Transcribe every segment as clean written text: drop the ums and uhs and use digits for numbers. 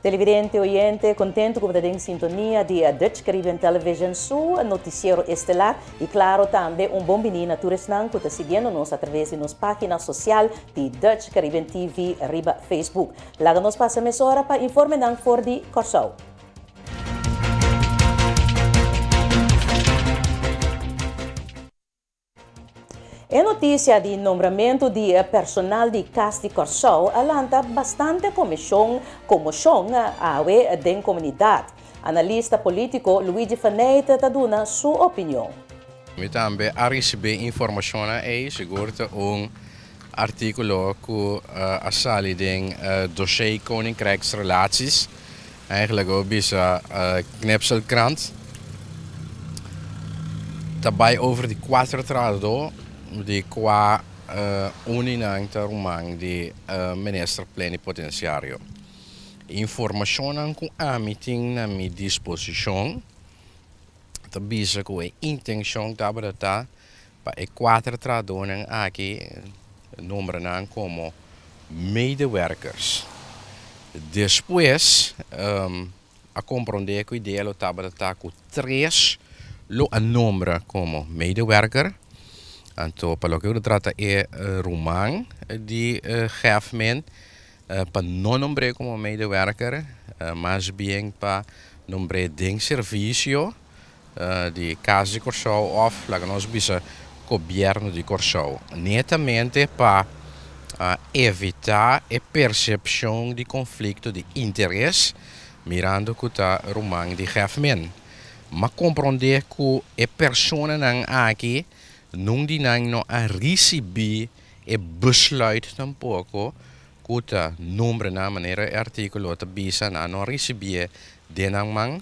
Televidente, oyente, contento com a sintonia de Dutch Caribbean Television, su noticiero estelar e claro também bom menino turisnan que está seguindo-nos através de nossa página social de Dutch Caribbean TV riba Facebook. Lá nos passa mais hora para informar for de Corsou. A notícia de nombramento de personal de Cas de Corsou alanta bastante comoção da comunidade. Analista político Luigi Faneite está dando sua opinião. Eu também recebi informação aí, seguro artikel que a sali den dossier Koninkrijksrelaties, eigenlijk ook bisa knipselkrant. Daarbij over die 4 trado die qua uninang tarumang di minister plenipotenciario. Informação com a meeting na minha disposição. Tabisa com a intenção tabata para e 4 tradonen aqui nomeram como medewerkers. Depois a compreender que o ideal tabata com 3 lo a nombra como medewerker. Então, para o que eu trata é Roman de Gefmen para não nombrar como medewerker, mas bem para nombrar de serviço de Casa de Corsou ou lá que nós bisa governo de Corsou, netamente para evitar a percepção de conflito de interesse, mirando que está Roman de Gefmen. Mas compreender que a pessoa não aqui não dinang a receber e besluit tampouco que a número na maneira artigo ta bisa na não receber denang mang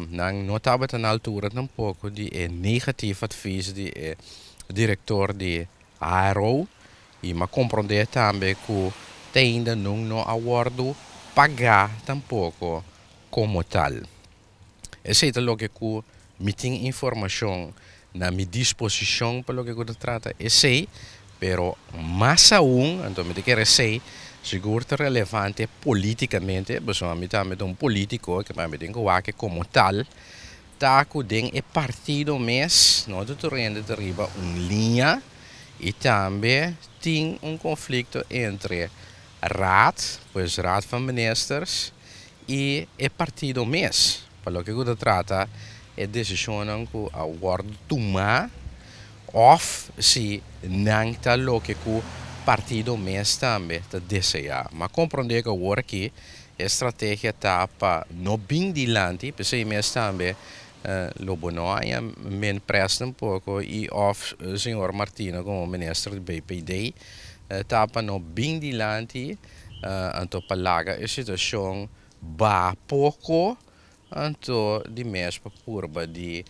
nang notava na altura tampouco de negativo advies de diretor de ARO e ma compreender também que ainda não acordo pagar tampouco como tal. Esse é o que meeting informação na minha disposição para o que eu trata é sei, pero mais então me quer sei, seguro relevante politicamente, pessoalmente também político que me tem que como tal, tá que tem é partido mês, não do terreno de riba linha e também tem conflito entre raad van ministers e partido mês, para o que eu trata é decisão que a word tomar of se não está lo que o partido mês também está desejar. Mas compreender que agora aqui a estratégia está para não bem dilante, porque o mês também lo bonoia men presta pouco e of senhor Martino como ministro do BPD está para não bem dilante, então para larga a situação ba pouco. Então, de mesma curva de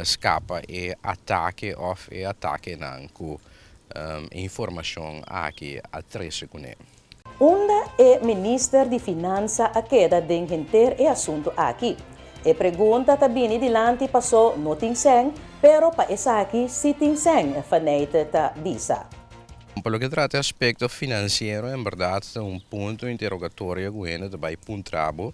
escapa e ataque of e ataque não com informação aqui a 3 segundos. Onde é ministro de Finanças a queda de entender o assunto aqui? A pergunta também dilante passou não tem sem, pero para essa aqui se tem sem, Faneite ta bisa. Pelo que trata aspecto financeiro, em verdade, é ponto interrogatório que também puntrabo.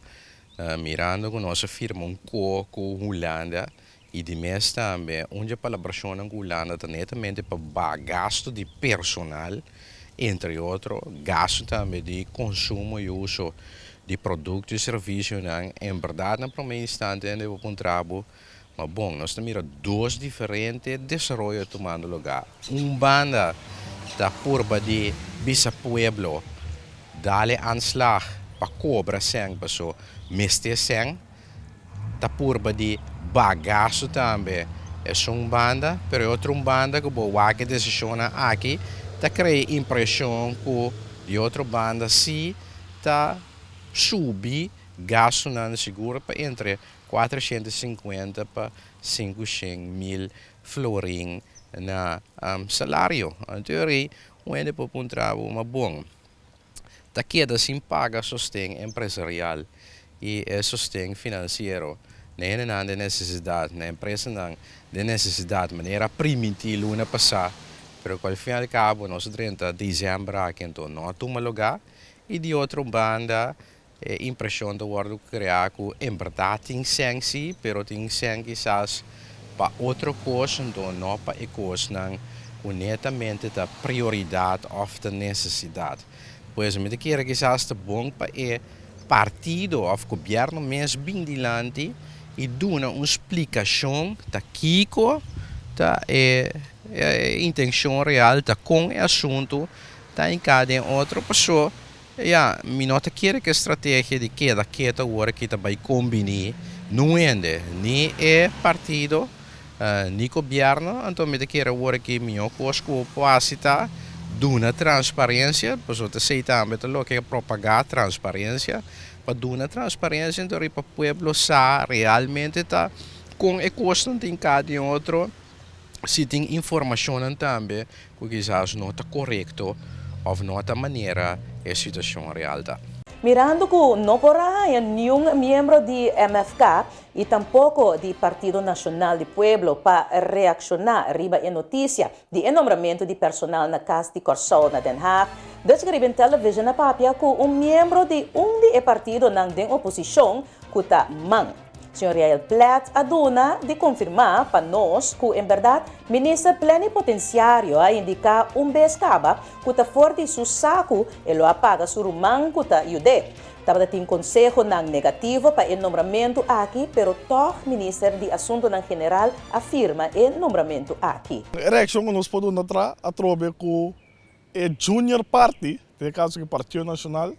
Mirando com nossa firma com Holanda e de mês também onde a colaboração com Holanda está netamente para gasto de personal, entre outros, gasto também de consumo e uso de produtos e serviços. Em verdade, no primeiro instante, ainda vou trabalho, mas bom, nós temos 2 diferentes desenvolvimentos tomando lugar. Banda da curva de Bisa Pueblo, dá-lhe anslag para cobra 100 pessoas. Meste sem, tá por de bagaço também. É banda, pero outra banda que boa que decisiona aqui, tá cria impressão que de outra banda se tá subir gasto na segura para entre 450 para 500 mil florin na salário. Em teoria, onde para um trabalho uma bom. Tá queda sem paga sustento empresarial e sustento financeiro. Nem na necessidade, na empresa não, de necessidade, maneira primitiva, uma passar. Pero ao fim e ao cabo, nós 30 de dezembro aqui então não toma lugar e de outra banda impressão de worden criar com em verdade tem sensi, pero tem sensi quizás para outra coisa, então não para a coisa não honestamente da prioridade ou da necessidade. Pois me quer quizás de bom para o partido ou governo mesmo bem dilante e dar uma explicação da Kiko da intenção real da com o assunto da em cada outra pessoa. Ja, mi nota quer que a estratégia de cada hora que vai combinar não é nem é partido nem governo, então me quer agora que minha coisa pode estar dando transparência, pois eu sei também que é propagar transparência, para dar transparência então para o povo saber realmente está com a questão de cada outro se tem informação também que quizás não está correto ou não está maneira a situação real está. Mirando que não porá nenhum membro de MFK e tampouco do Partido Nacional do Pueblo para reaccionar riba a notícia de enombramento de personal na Casa de Corção na Den Haag, descreve em televisão na papia que membro de de partido na oposição que está man. Sr. Yael Plat aduna de confirmar para nós que, em verdade, o ministro plenipotenciário a indicar bescaba que está forte su saco e lo apaga su rumang que está yude. Estava tem consejo negativo para o nomeamento aqui, pero toch ministro de Assunto General afirma o nomeamento aqui. A reação que nós podemos ter é que o junior party, no caso do Partido Nacional,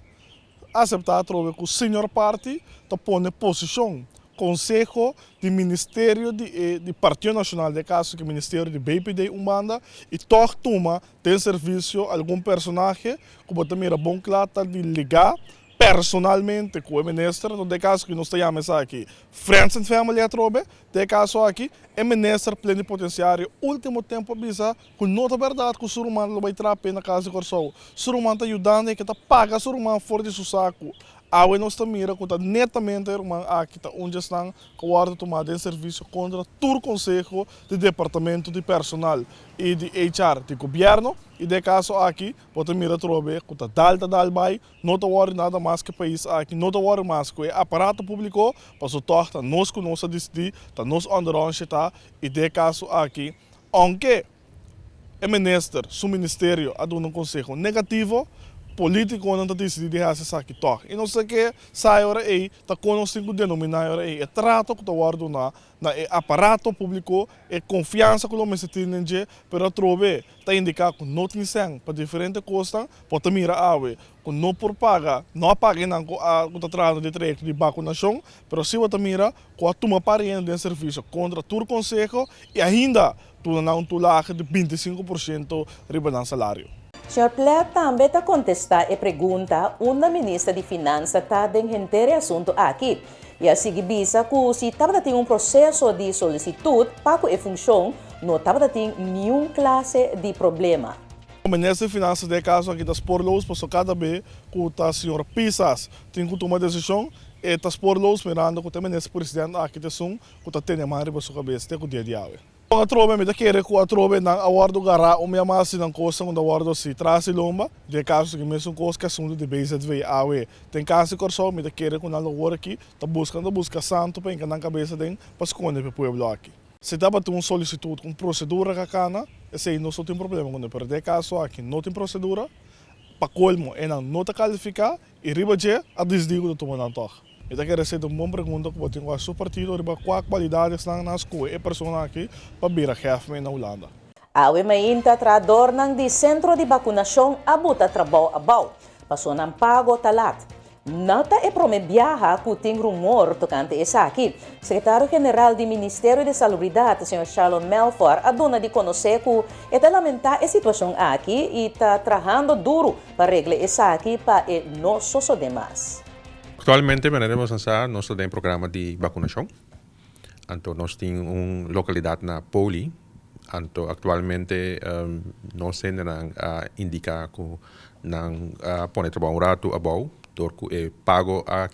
aceitar que o senior party está pondo posição. Conselho do Ministério do Partido Nacional, de caso que o Ministério do BPD manda, e toda turma tem serviço algum personagem que pode ter bom claro de ligar personalmente com o ministro, então de caso que nós temos aqui Friends and Family atrobe, de caso aqui o ministro plenipotenciário último tempo avisa que não é verdade que o ser humano vai trazer na casa de Corção. O ser humano está ajudando e que está paga o ser humano fora de seu saco. A nós mira que netamente aqui onde estão que guarda tomada em serviço contra todo o Conselho de Departamento de Personal e de HR de governo e de caso aqui pode mira trobe que dal vai não está nada mais que país aqui não está mais que o aparato público para o torta nós que nós decidir tá nós onde está e de caso aqui aunque o ministro seu ministério a um conselho negativo político não está decidido de fazer aqui toque. E não sei que sai hora aí, está conhecido denominar hora aí, é trato que está guardado na aparato público, é confiança que o homem se tem, pero trove está indicado que não tem sangue para diferentes coisas, pode mirar a que não por paga, não apaga não que está tratando de direito de vacunação, pero se você mira que a turma parendo de serviço contra todo o conselho e ainda tu não um tulage de 25% riba no salário. Sr. Plat também está contestar a pergunta onde a ministra de Finanças está dentro assunto aqui. E a seguir bisa que se estava tendo processo de solicitude para que a função não estava tendo nenhuma classe de problema. O ministro de Finanças de caso aqui das porlos, por cada vez que o senhor Pisas tem que tomar decisão, e das porlos mirando que o ministro presidente aqui de Sum, que está tendo mais riba sua cabeça, tem que o dia de hoje. A trobe me quer que a trobe na awardo gara o minha massa não coisa quando awardo se traz lomba de caso que mesmo coisa que assunto de BZV awe tem caso corso me quer que na hora aqui tá busca santo para encanar cabeça den para esconder para o povo aqui se dá para um solicitude com procedura cacana esse aí não só tem problema quando perder caso aqui não tem procedura para colmo é não tá qualificar e riba je a desdigo do tomar não toca. Eu quero fazer uma boa pergunta que você tem com o seu partido, qual qualidade estão nas coisas e pessoas aqui para vir a chefe na Holanda. A UEMAINTA tradornang di Centro de Vacunação abuta trabalho abau, passou não pago talat. Nota é promebiaha que tem rumor tocante essa aqui. Secretário-Geral do Ministério de Salubridade, Sr. Charles Melfort, aduna de conhecer que está lamentar a situação aqui e está trabalhando duro para arreglar essa aqui para não só demais. Actualmente venimos a lançar nosso programa de vacinação. Então, nós temos uma localidade na Poli. Então, atualmente, nós temos indicar que não pode trabalhar um rato abaixo, porque é pago a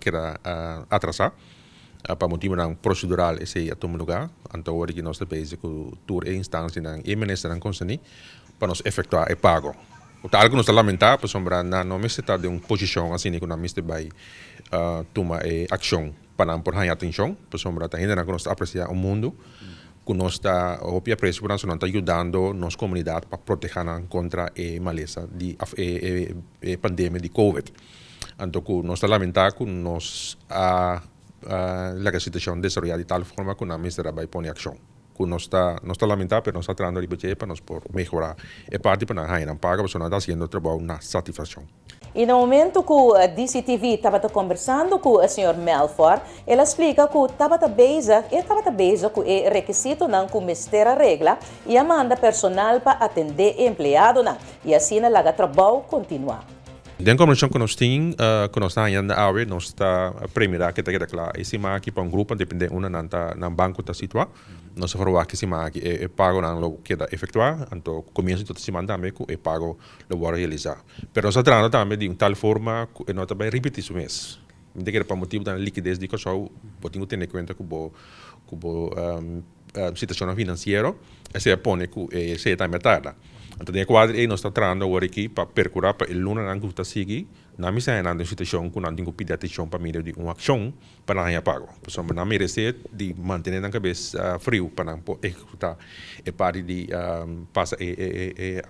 atrasar. Para motivo procedural, esse é o lugar. Então, hoje que nós temos que toda a instância e ministra não conseguir para nós efetuar o pago. Algo nos lamentar, por sombra, não me está de uma posição assim que nós vai tomar ação para não por ganhar atenção, por sombra, ainda não nos apreciar o mundo, que nós está o preço por nós está ajudando nossa comunidade para proteger contra a maleza de pandemia de COVID. Então, nós lamentar que nós a situação desarrollada de tal forma que nós vai pôr em ação. Não está lamentável, pero nós está tratando de budget para nós por melhorar. É parte para nós não paga, porque nós está fazendo trabalho na satisfação. E no momento que a DCTV estava conversando com o Sr. Melfort, ele explica que estava beija com o requisito não cometer a regra e a manda personal para atender empregado não. E assim ela trabalho continuar. Den combinação que nós temos, que nós estamos ainda a ver, nós está a primeira que está claro, esse aqui para um grupo depende uma na banco está situado, nós vamos que esse aqui é pago não que está efetuar, então começo de semana também que é pago lo vou realizar. Pero nós tratando também de tal forma que nós também repetir isso mesmo. De que para motivo da liquidez de que só tenho que ter em conta que situação financeira, esse põe que esse está metade. Então, tem quadro aí nós estamos trabalhando agora aqui para percurar para o luna não custa seguir, na missa é na situação que não tem que pedir atenção para meio de uma ação para não pago. Por exemplo, não merece de manter na cabeça frio para não executar e parte de passar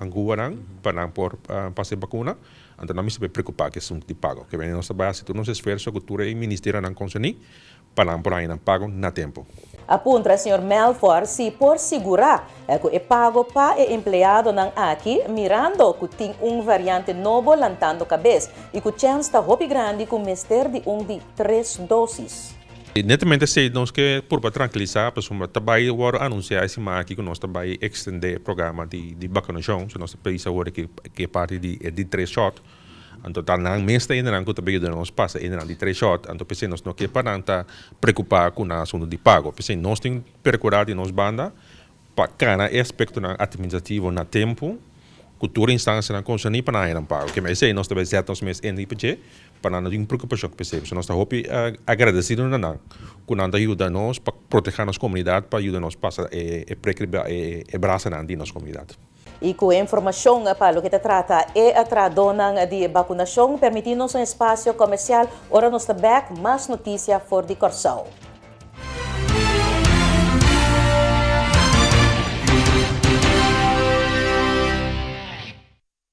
angua para não por passar vacuna. Então, não me se preocupar que é assunto de pago. Que vem nossa base, tu nos esforço que tu e ministério não consumir para não por aí não pago na tempo. Apunta o Sr. Melfort se por segurar que é pago para o empregado não aqui, mirando que tem variante novo lantando cabeça e que a chance está muito grande com mister de de 3 doses. Netamente sei nós que por para tranquilizar, pessoal, também agora anunciar esse aqui que nós também extender o programa de vacinação, se nós país agora que é parte de 3 shots. Então, não mesmo ainda não que também nós passa ainda de 3 shots, então pensei nós não que para não estar preocupar com o assunto de pago, pensei nós temos que percurar de nós banda para cada aspecto administrativo na tempo, cultura instância na consumir para não pago, que mas sei nós também certos meses em IPG para não ter preocupação que pensei, nós estamos agradecidos não, que não ajuda nós para proteger nossa comunidade, para ajudar nós passar e braço na nossa comunidade. E com a informação para o que se trata é a tradona de vacunação, permitindo um espaço comercial, ora nos back mais notícia for de Corsão.